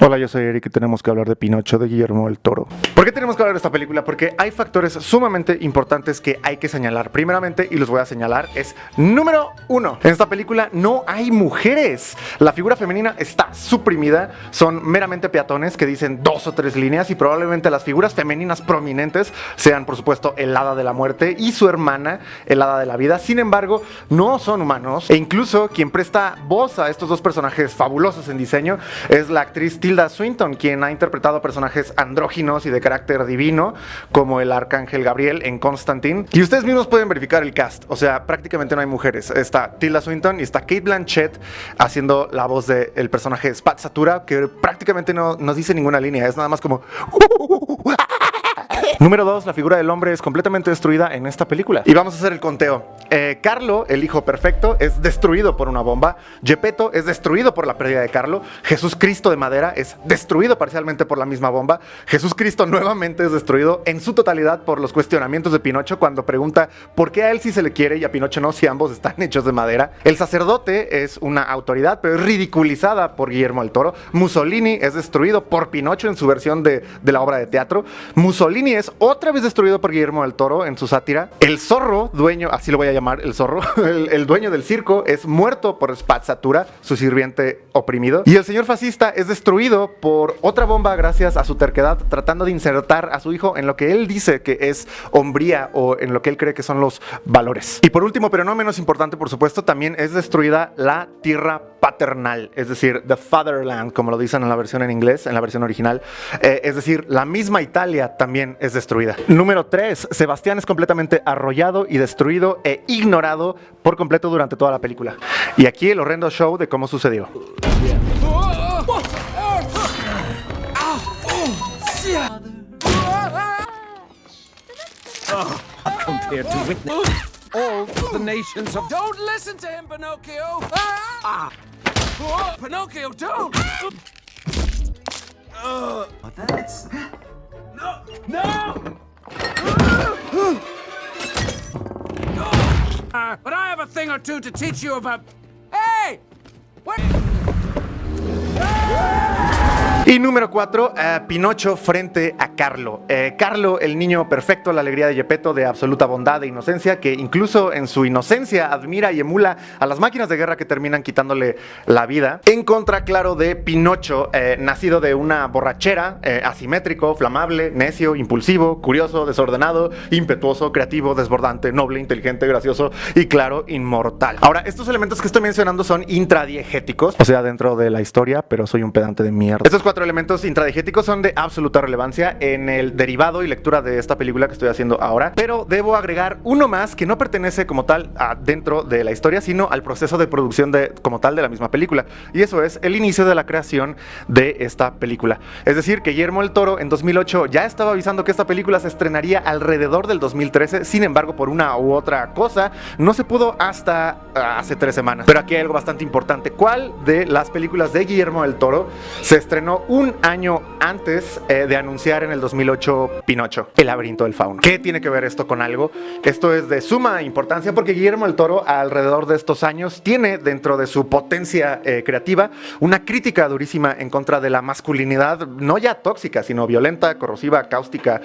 Hola, yo soy Eric y tenemos que hablar de Pinocho de Guillermo del Toro. ¿Por qué tenemos que hablar de esta película? Porque hay factores sumamente importantes que hay que señalar. Primeramente, y los voy a señalar, es número 1. En esta película no hay mujeres. La figura femenina está suprimida. Son meramente peatones que dicen 2 o 3 líneas y probablemente las figuras femeninas prominentes sean, por supuesto, el Hada de la Muerte y su hermana, el Hada de la Vida. Sin embargo, no son humanos e incluso quien presta voz a estos dos personajes fabulosos en diseño es la actriz Tilda Swinton, quien ha interpretado personajes andróginos y de carácter divino, como el Arcángel Gabriel en Constantine. Y ustedes mismos pueden verificar el cast, o sea, prácticamente no hay mujeres. Está Tilda Swinton y está Cate Blanchett haciendo la voz del personaje Spazzatura, que prácticamente no nos dice ninguna línea, es nada más como... Número 2, la figura del hombre es completamente destruida en esta película. Y vamos a hacer el conteo. Carlo, el hijo perfecto, es destruido por una bomba. Geppetto es destruido por la pérdida de Carlo. Jesús Cristo de madera es destruido parcialmente por la misma bomba. Jesús Cristo nuevamente es destruido en su totalidad por los cuestionamientos de Pinocho cuando pregunta por qué a él sí se le quiere y a Pinocho no, si ambos están hechos de madera. El sacerdote es una autoridad, pero es ridiculizada por Guillermo del Toro. Mussolini es destruido por Pinocho en su versión de la obra de teatro. Mussolini es otra vez destruido por Guillermo del Toro en su sátira. El zorro, dueño, así lo voy a llamar, el zorro, el dueño del circo, es muerto por Spazzatura, su sirviente oprimido. Y el señor fascista es destruido por otra bomba gracias a su terquedad, tratando de insertar a su hijo en lo que él dice que es hombría o en lo que él cree que son los valores. Y por último, pero no menos importante, por supuesto, también es destruida la tierra paternal, es decir, the fatherland, como lo dicen en la versión en inglés, en la versión original. Es decir, la misma Italia también es destruida. Número 3, Sebastián es completamente arrollado y destruido e ignorado por completo durante toda la película. Y aquí el horrendo show de cómo sucedió. Compared to witness all the nations of... Don't listen to him, Pinocchio! Pinocchio, don't! That's... No! No! But I have a thing or two to teach you about... Hey! What? Y número 4, Pinocho frente a Carlo. Carlo, el niño perfecto, la alegría de Geppetto, de absoluta bondad e inocencia, que incluso en su inocencia admira y emula a las máquinas de guerra que terminan quitándole la vida. En contra, claro, de Pinocho, nacido de una borrachera, asimétrico, flamable, necio, impulsivo, curioso, desordenado, impetuoso, creativo, desbordante, noble, inteligente, gracioso y, claro, inmortal. Ahora, estos elementos que estoy mencionando son intradiegéticos, o sea, dentro de la historia, pero soy un pedante de mierda. Estos 4 elementos intradigéticos son de absoluta relevancia en el derivado y lectura de esta película que estoy haciendo ahora, pero debo agregar uno más que no pertenece como tal dentro de la historia, sino al proceso de producción como tal de la misma película, y eso es el inicio de la creación de esta película. Es decir, que Guillermo del Toro en 2008 ya estaba avisando que esta película se estrenaría alrededor del 2013, sin embargo, por una u otra cosa, no se pudo hasta hace 3 semanas. Pero aquí hay algo bastante importante. ¿Cuál de las películas de Guillermo del Toro se estrenó un año antes de anunciar en el 2008 Pinocho, El laberinto del fauno? ¿Qué tiene que ver esto con algo? Esto es de suma importancia porque Guillermo del Toro alrededor de estos años tiene dentro de su potencia creativa una crítica durísima en contra de la masculinidad, no ya tóxica, sino violenta, corrosiva, cáustica,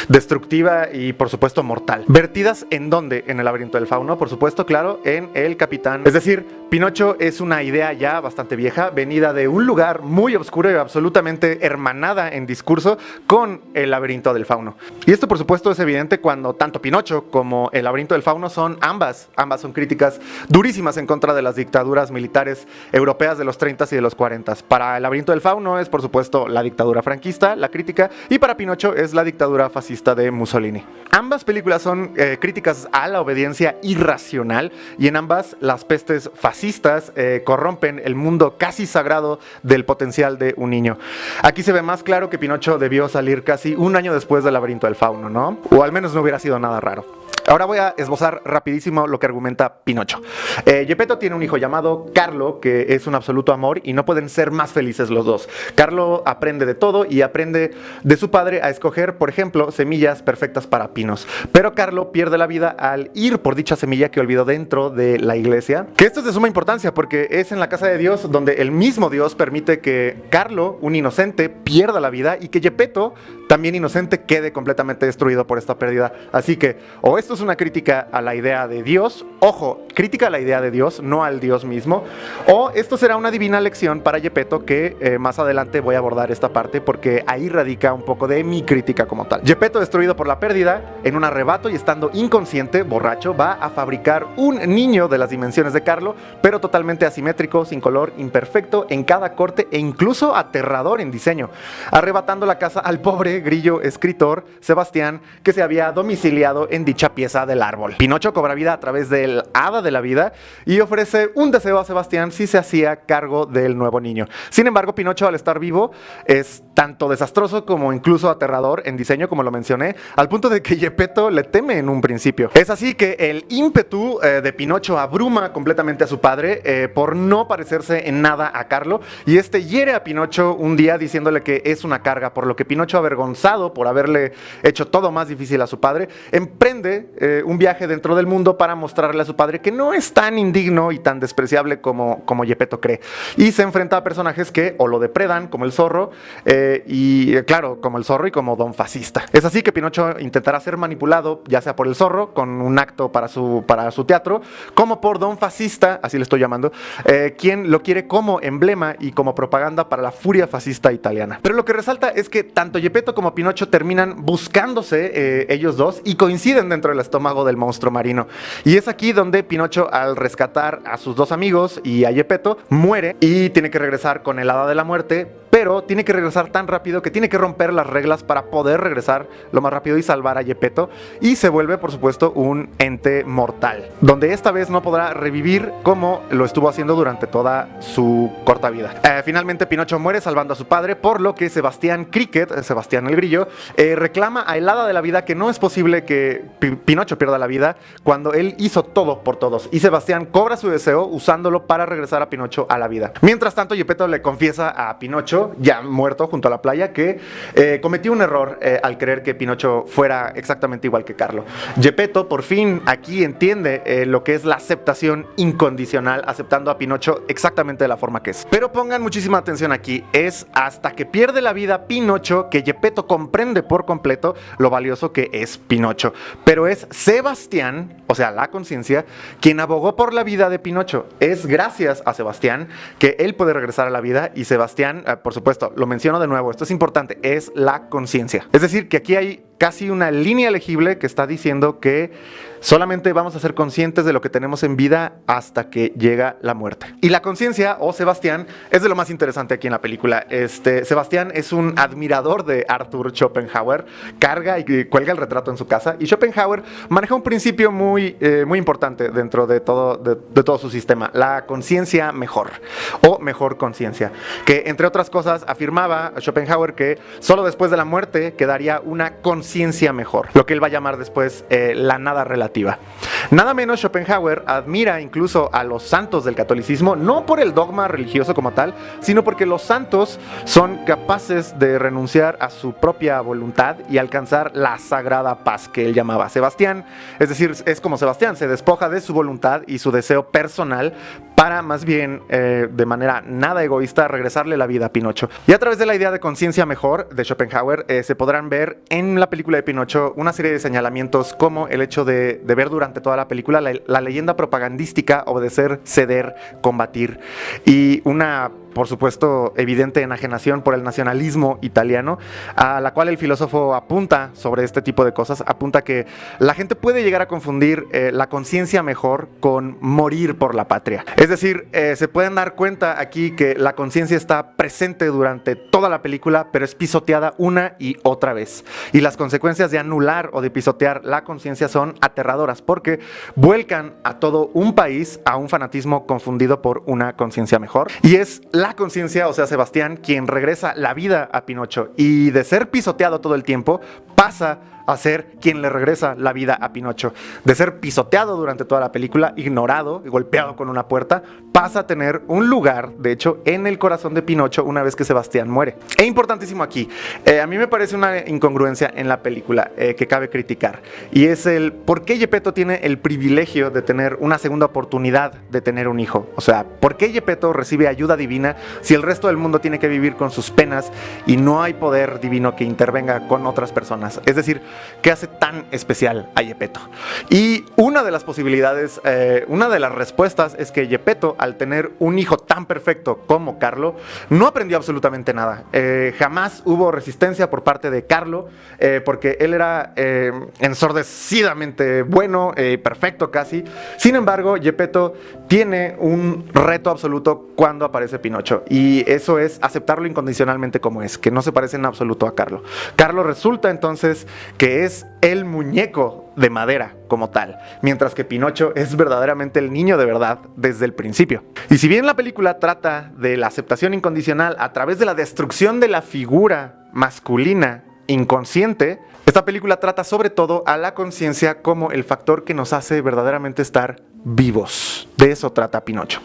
destructiva y por supuesto mortal. ¿Vertidas en dónde? En El laberinto del fauno, por supuesto, claro, en El Capitán. Es decir, Pinocho es una idea ya bastante vieja, venida de un lugar muy oscuro y absolutamente hermanada en discurso con El laberinto del fauno. Y esto por supuesto es evidente cuando tanto Pinocho como El laberinto del fauno son ambas son críticas durísimas en contra de las dictaduras militares europeas de los 30s y de los 40s. Para El laberinto del fauno es por supuesto la dictadura franquista, la crítica, y para Pinocho es la dictadura fascista de Mussolini. Ambas películas son críticas a la obediencia irracional y en ambas las pestes fascistas corrompen el mundo casi sagrado del potencial de un niño. Aquí se ve más claro que Pinocho debió salir casi un año después del laberinto del fauno, ¿no? O al menos no hubiera sido nada raro. Ahora voy a esbozar rapidísimo lo que argumenta Pinocho. Geppetto tiene un hijo llamado Carlo, que es un absoluto amor y no pueden ser más felices los dos. Carlo aprende de todo y aprende de su padre a escoger, por ejemplo, semillas perfectas para pinos. Pero Carlo pierde la vida al ir por dicha semilla que olvidó dentro de la iglesia. Que esto es de suma importancia porque es en la casa de Dios donde el mismo Dios permite que Carlo, un inocente, pierda la vida y que Geppetto, también inocente, quede completamente destruido por esta pérdida. Así que, o esto es una crítica a la idea de Dios, ojo, crítica a la idea de Dios, no al Dios mismo, o esto será una divina lección para Geppetto que más adelante voy a abordar esta parte porque ahí radica un poco de mi crítica como tal. Geppetto, destruido por la pérdida, en un arrebato y estando inconsciente, borracho, va a fabricar un niño de las dimensiones de Carlo, pero totalmente asimétrico, sin color, imperfecto en cada corte e incluso aterrador en diseño, arrebatando la casa al pobre grillo escritor Sebastián, que se había domiciliado en dicha pieza del árbol. Pinocho cobra vida a través del hada de la vida y ofrece un deseo a Sebastián si se hacía cargo del nuevo niño. Sin embargo, Pinocho, al estar vivo, es tanto desastroso como incluso aterrador en diseño, como lo mencioné, al punto de que Geppetto le teme en un principio. Es así que el ímpetu de Pinocho abruma completamente a su padre por no parecerse en nada a Carlo, y este hiere a Pinocho un día diciéndole que es una carga, por lo que Pinocho, avergonzado por haberle hecho todo más difícil a su padre, emprende un viaje dentro del mundo para mostrarle a su padre que no es tan indigno y tan despreciable como Geppetto cree, y se enfrenta a personajes que o lo depredan, como el zorro, como el zorro y como Don Fascista. Es así que Pinocho intentará ser manipulado, ya sea por el zorro, con un acto para su teatro, como por Don Fascista, así le estoy llamando, quien lo quiere como emblema y como propaganda para la furia fascista italiana. Pero lo que resalta es que tanto Geppetto como Pinocho terminan buscándose ellos dos y coinciden dentro del estómago del monstruo marino. Y es aquí donde Pinocho, al rescatar a sus dos amigos y a Geppetto, muere y tiene que regresar con el hada de la muerte, pero tiene que regresar tan rápido que tiene que romper las reglas para poder regresar lo más rápido y salvar a Geppetto, y se vuelve, por supuesto, un ente mortal, donde esta vez no podrá revivir como lo estuvo haciendo durante toda su corta vida. Finalmente Pinocho muere salvando a su padre, por lo que Sebastián Cricket, Sebastián el Grillo, reclama a el hada de la vida que no es posible que Pinocho pierda la vida cuando él hizo todo por todos, y Sebastián cobra su deseo usándolo para regresar a Pinocho a la vida. Mientras tanto, Geppetto le confiesa a Pinocho, ya muerto junto a la playa, que cometió un error al creer que Pinocho fuera exactamente igual que Carlo. Geppetto por fin aquí entiende lo que es la aceptación incondicional, aceptando a Pinocho exactamente de la forma que es. Pero pongan muchísima atención aquí, es hasta que pierde la vida Pinocho que Geppetto comprende por completo lo valioso que es Pinocho. Pero es Sebastián, o sea, la conciencia, quien abogó por la vida de Pinocho. Es gracias a Sebastián que él puede regresar a la vida, y Sebastián, por supuesto, lo menciono de nuevo, esto es importante, es la conciencia. Es decir, que aquí hay casi una línea legible que está diciendo que solamente vamos a ser conscientes de lo que tenemos en vida hasta que llega la muerte. Y la conciencia, o Sebastián, es de lo más interesante aquí en la película. Sebastián es un admirador de Arthur Schopenhauer, carga y cuelga el retrato en su casa, y Schopenhauer maneja un principio muy importante dentro de todo su sistema: la conciencia mejor, o mejor conciencia, que entre otras cosas afirmaba Schopenhauer que solo después de la muerte quedaría una conciencia mejor, lo que él va a llamar después la nada relativa. Nada menos, Schopenhauer admira incluso a los santos del catolicismo, no por el dogma religioso como tal, sino porque los santos son capaces de renunciar a su propia voluntad y alcanzar la sagrada paz que él llamaba. Sebastián, es decir, es como Sebastián, se despoja de su voluntad y su deseo personal para más bien, de manera nada egoísta, regresarle la vida a Pinocho. Y a través de la idea de conciencia mejor de Schopenhauer, se podrán ver en la película de Pinocho una serie de señalamientos, como el hecho de ver durante toda la película la leyenda propagandística: obedecer, ceder, combatir, y una, por supuesto, evidente enajenación por el nacionalismo italiano, a la cual el filósofo apunta sobre este tipo de cosas, apunta que la gente puede llegar a confundir la conciencia mejor con morir por la patria. Es decir, se pueden dar cuenta aquí que la conciencia está presente durante toda la película, pero es pisoteada una y otra vez. Y las consecuencias de anular o de pisotear la conciencia son aterradoras, porque vuelcan a todo un país a un fanatismo confundido por una conciencia mejor. Y es la conciencia, o sea, Sebastián, quien regresa la vida a Pinocho, y de ser pisoteado todo el tiempo pasa a ser quien le regresa la vida a Pinocho. De ser pisoteado durante toda la película, ignorado y golpeado con una puerta, pasa a tener un lugar, de hecho, en el corazón de Pinocho una vez que Sebastián muere. E importantísimo aquí, a mí me parece una incongruencia en la película que cabe criticar, y es el por qué Geppetto tiene el privilegio de tener una segunda oportunidad de tener un hijo. O sea, ¿por qué Geppetto recibe ayuda divina si el resto del mundo tiene que vivir con sus penas y no hay poder divino que intervenga con otras personas? Es decir, ¿qué hace tan especial a Geppetto? Y una de las posibilidades, una de las respuestas es que Geppetto, al tener un hijo tan perfecto como Carlo, no aprendió absolutamente nada. Jamás hubo resistencia por parte de Carlo, porque él era ensordecidamente bueno, perfecto casi. Sin embargo, Geppetto tiene un reto absoluto cuando aparece Pinocho, y eso es aceptarlo incondicionalmente como es, que no se parece en absoluto a Carlo. Carlo resulta entonces que es el muñeco de madera como tal, mientras que Pinocho es verdaderamente el niño de verdad desde el principio. Y si bien la película trata de la aceptación incondicional a través de la destrucción de la figura masculina inconsciente, esta película trata sobre todo a la conciencia como el factor que nos hace verdaderamente estar vivos. De eso trata Pinocho.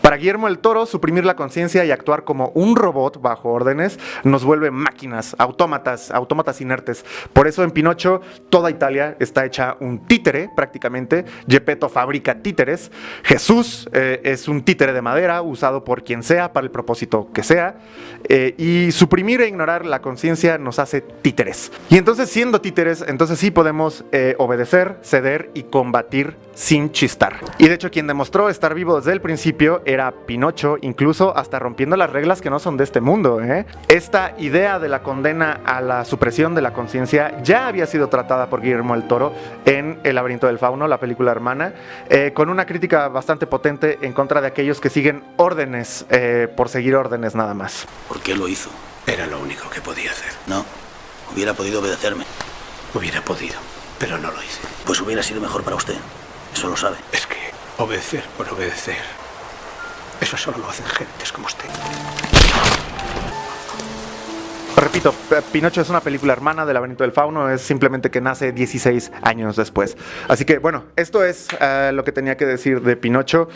Para Guillermo del Toro, suprimir la conciencia y actuar como un robot bajo órdenes nos vuelve máquinas, autómatas inertes. Por eso en Pinocho toda Italia está hecha un títere prácticamente. Geppetto fabrica títeres. Jesús es un títere de madera usado por quien sea para el propósito que sea. Y suprimir e ignorar la conciencia nos hace títeres. Y entonces, siendo títeres, entonces sí podemos obedecer, ceder y combatir sin chistar. Y de hecho quien demostró estar vivo desde el principio era Pinocho, incluso hasta rompiendo las reglas que no son de este mundo. Esta idea de la condena a la supresión de la conciencia ya había sido tratada por Guillermo del Toro en El laberinto del fauno, la película hermana, con una crítica bastante potente en contra de aquellos que siguen órdenes por seguir órdenes nada más. ¿Por qué lo hizo? Era lo único que podía hacer. No, hubiera podido obedecerme. Hubiera podido, pero no lo hice. Pues hubiera sido mejor para usted. Eso lo sabe. Es que obedecer por obedecer, eso solo lo hacen gentes como usted. Repito, Pinocho es una película hermana del laberinto del fauno, es simplemente que nace 16 años después. Así que bueno, esto es lo que tenía que decir de Pinocho.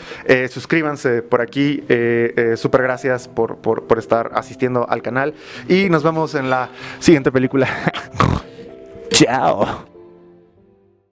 Suscríbanse por aquí, súper gracias por estar asistiendo al canal y nos vemos en la siguiente película. Chao.